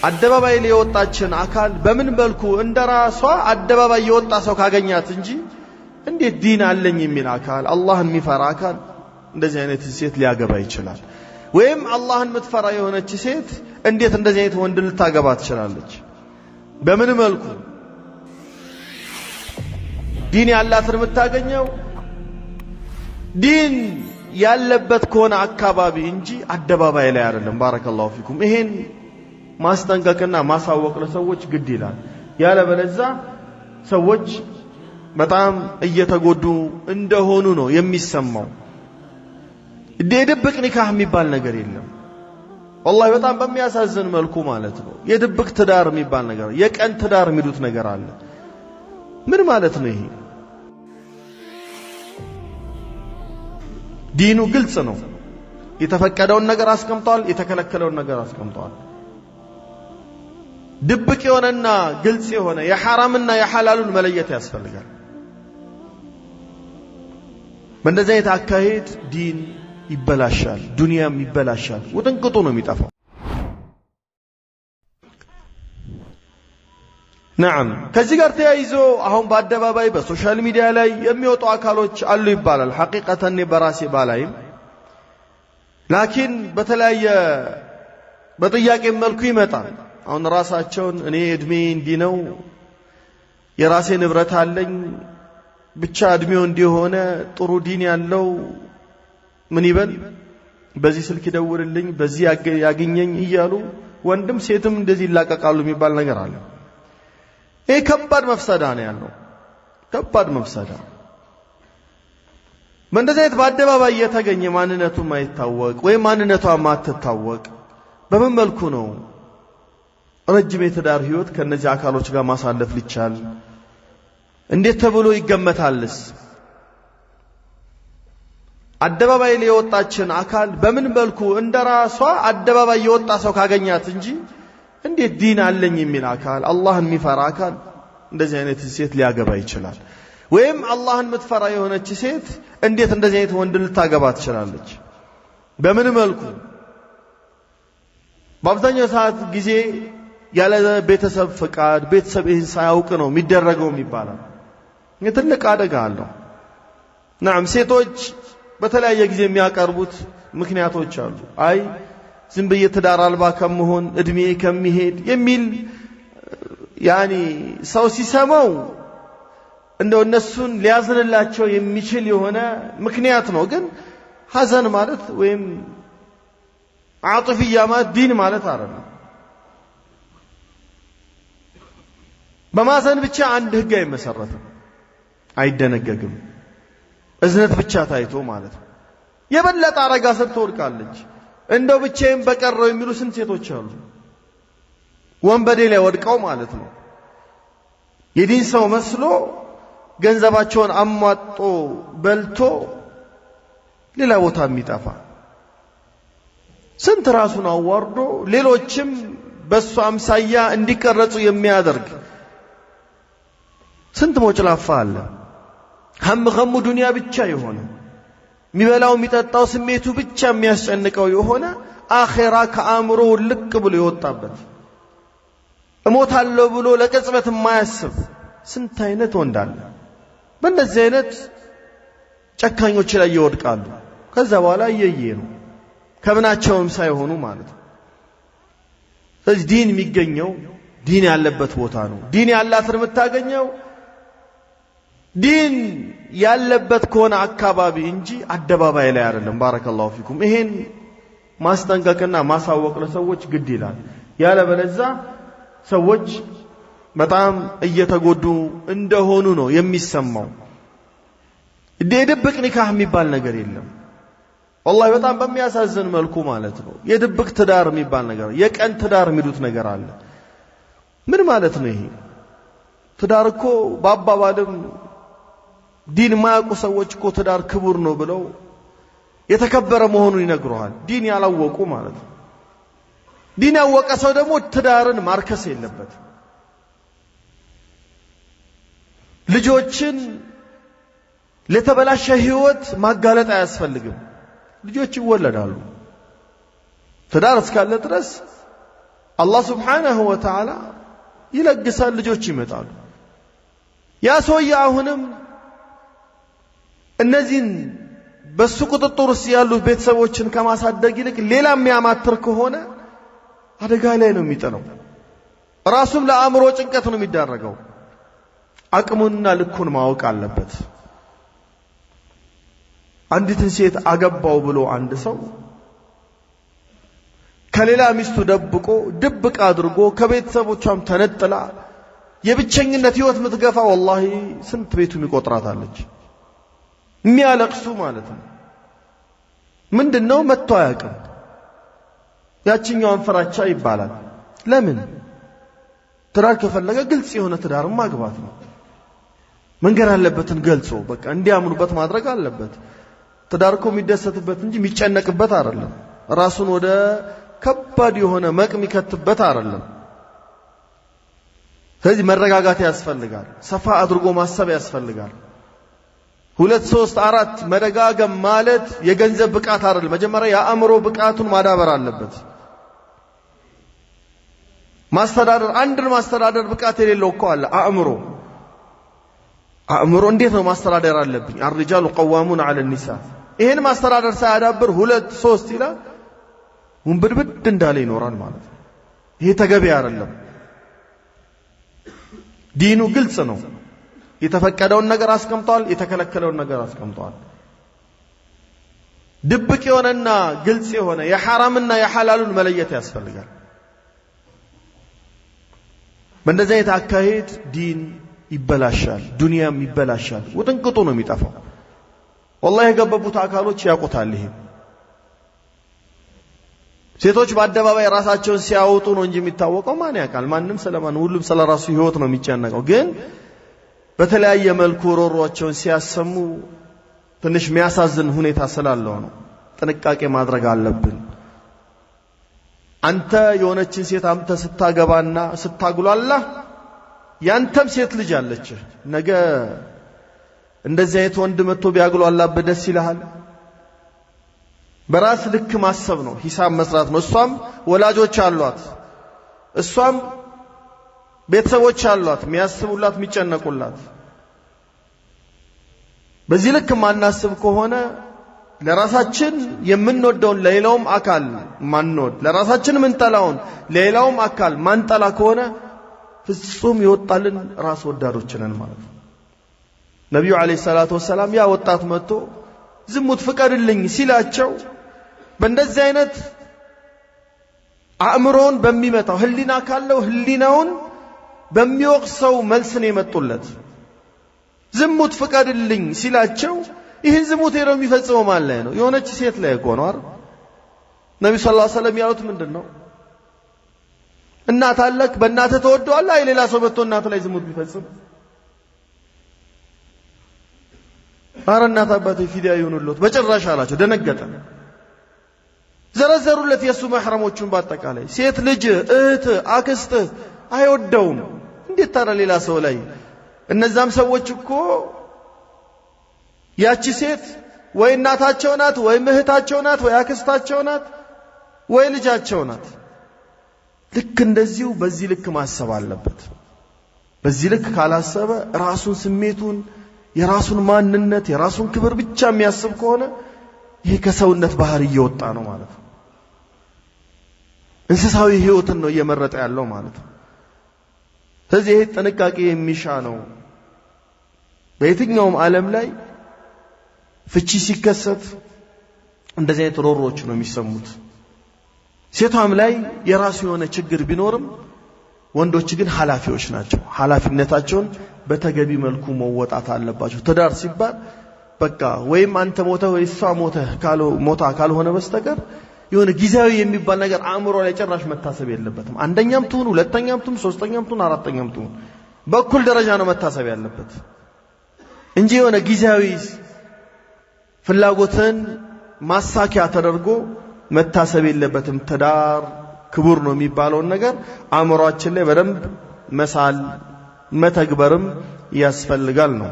አደባባይ ላይ የወጣችን አካል በምን መልኩ እንደራሷ አደባባይ የወጣ ሰው ካገኛት እንጂ እንዴት ዲን አለኝ የሚል አካል አላህን የሚፈራ አካል እንደዚህ አይነት ሴት ሊያገባ ይችላል? ወይም አላህን የምትፈራ የሆነች ሴት እንዴት እንደዚህ አይነት ወንድ ልታገባ ትችላለች? በምን መልኩ ዲን ያላትን የምታገኘው ዲን ያለበት ከሆነ አካባቢ እንጂ አደባባይ ላይ አይደለም። ባረከላሁ ፊኩም። ይሄን ማስጠንቀቅና ማሳወቅ ለሰዎች ግድ ይላል። ያለበለዚያ ሰዎች በጣም እየተጎዱ እንደሆኑ ነው የሚሰማው። የድብቅ ኒካህ የሚባል ነገር የለም። ወላሂ በጣም በሚያሳዝን መልኩ ማለት ነው። የድብቅ ትዳር የሚባል ነገር፣ የቀን ትዳር የሚሉት ነገር አለ። ምን ማለት ነው ይሄ? ዲኑ ግልጽ ነው። የተፈቀደውን ነገር አስቀምጧል፣ የተከለከለውን ነገር አስቀምጧል። ድብቅ የሆነና ግልጽ የሆነ የሐራምና የሐላሉን መለየት ያስፈልጋል። በእንደዚህ አይነት አካሄድ ዲን ይበላሻል፣ ዱንያም ይበላሻል፣ ውጥንቅጡ ነው የሚጠፋው። ነዓም ከዚህ ጋር ተያይዞ አሁን በአደባባይ በሶሻል ሚዲያ ላይ የሚወጡ አካሎች አሉ ይባላል። ሐቂቀተን በራሴ ባላይም ላኪን በተለያየ በጥያቄ መልኩ ይመጣል። አሁን ራሳቸውን እኔ እድሜ እንዲህ ነው፣ የራሴ ንብረት አለኝ፣ ብቻ እድሜው እንዲሆነ ጥሩ ዲን ያለው ምን ይበል፣ በዚህ ስልክ ይደውልልኝ፣ በዚህ ያገኘኝ እያሉ ወንድም ሴትም እንደዚህ ይላቀቃሉ የሚባል ነገር አለ። ይሄ ከባድ መፍሰዳ ነው ያለው፣ ከባድ መፍሰዳ። በእንደዚህ አይነት በአደባባይ የተገኘ ማንነቱ ማይታወቅ ወይም ማንነቷ ማትታወቅ በምን መልኩ ነው ረጅም የትዳር ህይወት ከነዚህ አካሎች ጋር ማሳለፍ ሊቻል? እንዴት ተብሎ ይገመታልስ? አደባባይ ላይ የወጣችን አካል በምን መልኩ እንደራሷ አደባባይ የወጣ ሰው ካገኛት እንጂ እንዴት ዲን አለኝ የሚል አካል አላህን የሚፈራ አካል እንደዚህ አይነት ሴት ሊያገባ ይችላል? ወይም አላህን የምትፈራ የሆነች ሴት እንዴት እንደዚህ አይነት ወንድ ልታገባ ትችላለች? በምን መልኩ? በአብዛኛው ሰዓት ጊዜ ያለ ቤተሰብ ፍቃድ ቤተሰብ ይህን ሳያውቅ ነው የሚደረገው ይባላል። ትልቅ አደጋ አለው። ናም ሴቶች በተለያየ ጊዜ የሚያቀርቡት ምክንያቶች አሉ። አይ ዝም ብዬ ትዳር አልባ ከመሆን እድሜ ከሚሄድ የሚል ያኒ ሰው ሲሰማው እንደው እነሱን ሊያዝንላቸው የሚችል የሆነ ምክንያት ነው። ግን ሐዘን ማለት ወይም አጥፊያ ማለት ዲን ማለት አይደለም። በማዘን ብቻ አንድ ህግ አይመሰረትም፣ አይደነገግም። እዝነት ብቻ ታይቶ ማለት ነው። የበለጠ አረጋ ስር ትወድቃለች። እንደው ብቻዬን በቀረው የሚሉ ስንት ሴቶች አሉ፣ ወንበዴ ላይ ወድቀው ማለት ነው። የዲን ሰው መስሎ ገንዘባቸውን አሟጦ በልቶ ሌላ ቦታ የሚጠፋ ስንት ራሱን አዋርዶ ሌሎችም በሱ አምሳያ እንዲቀረጹ የሚያደርግ ስንት ሞጭላፋ አለ። ሀም ዱንያ ብቻ የሆነ የሚበላው የሚጠጣው ስሜቱ ብቻ የሚያስጨንቀው የሆነ አኺራ ከአእምሮ ልቅ ብሎ የወጣበት እሞታለሁ ብሎ ለቅጽበት የማያስብ ስንት አይነት ወንድ አለ። በእነዚህ አይነት ጨካኞች ላይ ይወድቃሉ። ከዛ በኋላ እየየ ነው ከምናቸውም ሳይሆኑ ማለት ነው። ስለዚህ ዲን የሚገኘው ዲን ያለበት ቦታ ነው። ዲን ያላትን የምታገኘው ዲን ያለበት ከሆነ አካባቢ እንጂ አደባባይ ላይ አይደለም። ባረከላሁ ፊኩም። ይሄን ማስጠንቀቅና ማሳወቅ ለሰዎች ግድ ይላል። ያለበለዚያ ሰዎች በጣም እየተጎዱ እንደሆኑ ነው የሚሰማው። የድብቅ ኒካህ የሚባል ነገር የለም። ወላሂ በጣም በሚያሳዝን መልኩ ማለት ነው። የድብቅ ትዳር የሚባል ነገር፣ የቀን ትዳር የሚሉት ነገር አለ። ምን ማለት ነው ይሄ? ትዳር እኮ በአባባልም ዲን ማያውቁ ሰዎች እኮ ትዳር ክቡር ነው ብለው የተከበረ መሆኑን ይነግሩሃል። ዲን ያላወቁ ማለት ነው። ዲን ያወቀ ሰው ደግሞ ትዳርን ማርከስ የለበትም። ልጆችን ለተበላሸ ህይወት ማጋለጥ አያስፈልግም። ልጆች ይወለዳሉ። ትዳር እስካለ ድረስ አላህ ሱብሓነሁ ወተዓላ ይለግሳል፣ ልጆች ይመጣሉ። ያ ሰውዬ አሁንም እነዚህን በሱ ቁጥጥር ውስጥ ያሉ ቤተሰቦችን ከማሳደግ ይልቅ ሌላ የሚያማትር ከሆነ አደጋ ላይ ነው የሚጥለው። ራሱም ለአእምሮ ጭንቀት ነው የሚዳረገው። አቅሙንና ልኩን ማወቅ አለበት። አንዲትን ሴት አገባው ብሎ አንድ ሰው ከሌላ ሚስቱ ደብቆ ድብቅ አድርጎ ከቤተሰቦቿም ተነጥላ የብቸኝነት ህይወት ምትገፋ ወላሂ ስንት ቤቱም ይቆጥራታለች። የሚያለቅሱ ማለት ነው። ምንድነው መጥቶ አያውቅም። ያቺኛዋን ፍራቻ ይባላል። ለምን? ትዳር ከፈለገ ግልጽ የሆነ ትዳር ማግባት ነው። መንገር አለበትን ገልጾ በቃ እንዲያምኑበት ማድረግ አለበት። ትዳር እኮ የሚደሰትበት እንጂ የሚጨነቅበት አይደለም። ራሱን ወደ ከባድ የሆነ መቅም ይከትበት አይደለም። ስለዚህ መረጋጋት ያስፈልጋል። ሰፋ አድርጎ ማሰብ ያስፈልጋል። 2 3 4 መደጋገም ማለት የገንዘብ ብቃት አይደለም። መጀመሪያ የአእምሮ ብቃቱን ማዳበር አለበት። ማስተዳደር አንድን ማስተዳደር ብቃት የሌለው እኮ አለ። አእምሮ እንዴት ነው ማስተዳደር አለብኝ? الرجال قوامون على النساء። ይሄን ማስተዳደር ሳያዳብር 2 3 ይላል ወንበድበድ እንዳለ ይኖራል ማለት ነው። ይሄ ተገቢ አይደለም። ዲኑ ግልጽ ነው። የተፈቀደውን ነገር አስቀምጧል፣ የተከለከለውን ነገር አስቀምጧል። ድብቅ የሆነና ግልጽ የሆነ የሐራምና የሐላሉን መለየት ያስፈልጋል። በእንደዚህ አይነት አካሄድ ዲን ይበላሻል፣ ዱንያም ይበላሻል። ውጥንቅጡ ነው የሚጠፋው። ወላሂ የገበቡት አካሎች ያውቁታል። ይሄ ሴቶች በአደባባይ ራሳቸውን ሲያወጡ ነው እንጂ የሚታወቀው ማን ያውቃል? ማንም ስለማን፣ ሁሉም ስለራሱ ህይወት ነው የሚጨነቀው። ግን በተለያየ መልኩ ሮሮአቸውን ሲያሰሙ ትንሽ የሚያሳዝን ሁኔታ ስላለው ነው። ጥንቃቄ ማድረግ አለብን። አንተ የሆነችን ሴት አምተ ስታገባና ስታግሏላ ያንተም ሴት ልጅ አለች። ነገ እንደዚህ አይነት ወንድ መጥቶ ቢያግሏላበት ደስ ይልሃል? በራስ ልክ ማሰብ ነው፣ ሂሳብ መስራት ነው። እሷም ወላጆች አሏት፣ እሷም ቤተሰቦች አሏት፣ የሚያስቡላት የሚጨነቁላት። በዚህ ልክ ማናስብ ከሆነ ለራሳችን የምንወደውን ለሌላውም አካል ማንወድ፣ ለራሳችን የምንጠላውን ለሌላውም አካል ማንጠላ ከሆነ ፍጹም ይወጣልን ራስ ወዳዶች ነን ማለት ነው። ነብዩ አለይሂ ሰላቱ ወሰላም ያ ወጣት መጥቶ ዝሙት ፍቀድልኝ ሲላቸው በእንደዚህ አይነት አእምሮን በሚመታው ህሊና ካለው ህሊናውን በሚወቅሰው መልስ ነው የመጡለት። ዝሙት ፍቀድልኝ ሲላቸው ይህን ዝሙት ሄደው የሚፈጽመው ማን ላይ ነው? የሆነች ሴት ላይ እኮ ነው አይደል? ነብዩ ሰለላሁ ዐለይሂ ወሰለም ያሉት ምንድነው? እናት አለክ፣ በእናትህ ተወደዋለህ? አይ ሌላ ሰው መጥቶ እናት ላይ ዝሙት ቢፈጽም አረ እናት አባቴ ፊዲያ ይሁንልዎት በጭራሽ አላቸው። ደነገጠ። ዘረዘሩለት የሱ መህረሞቹን በአጠቃላይ ሴት ልጅ፣ እህት፣ አክስት አይወደውም። እንዴት ታዲያ ሌላ ሰው ላይ? እነዛም ሰዎች እኮ ያቺ ሴት ወይ እናታቸው ናት፣ ወይ እህታቸው ናት፣ ወይ አክስታቸው ናት፣ ወይ ልጃቸው ናት። ልክ እንደዚሁ በዚህ ልክ ማሰብ አለበት። በዚህ ልክ ካላሰበ ራሱን፣ ስሜቱን፣ የራሱን ማንነት፣ የራሱን ክብር ብቻ የሚያስብ ከሆነ ይሄ ከሰውነት ባህር እየወጣ ነው ማለት ነው። እንስሳዊ ህይወትን ነው እየመረጠ ያለው ማለት ነው። ስለዚህ ይሄ ጥንቃቄ የሚሻ ነው። በየትኛውም ዓለም ላይ ፍቺ ሲከሰት እንደዚህ አይነት ሮሮዎች ነው የሚሰሙት። ሴቷም ላይ የራሱ የሆነ ችግር ቢኖርም ወንዶች ግን ኃላፊዎች ናቸው። ኃላፊነታቸውን በተገቢ መልኩ መወጣት አለባቸው። ትዳር ሲባል በቃ ወይም አንተ ሞተ ወይ እሷ ሞታ ካልሆነ በስተቀር የሆነ ጊዜያዊ የሚባል ነገር አእምሮ ላይ ጭራሽ መታሰብ የለበትም። አንደኛም ትሁን፣ ሁለተኛም ትሁን፣ ሶስተኛም ትሁን፣ አራተኛም ትሁን በኩል ደረጃ ነው መታሰብ ያለበት እንጂ የሆነ ጊዜያዊ ፍላጎትን ማሳኪያ ተደርጎ መታሰብ የለበትም። ትዳር ክቡር ነው የሚባለውን ነገር አእምሮአችን ላይ በደንብ መሳል መተግበርም ያስፈልጋል ነው።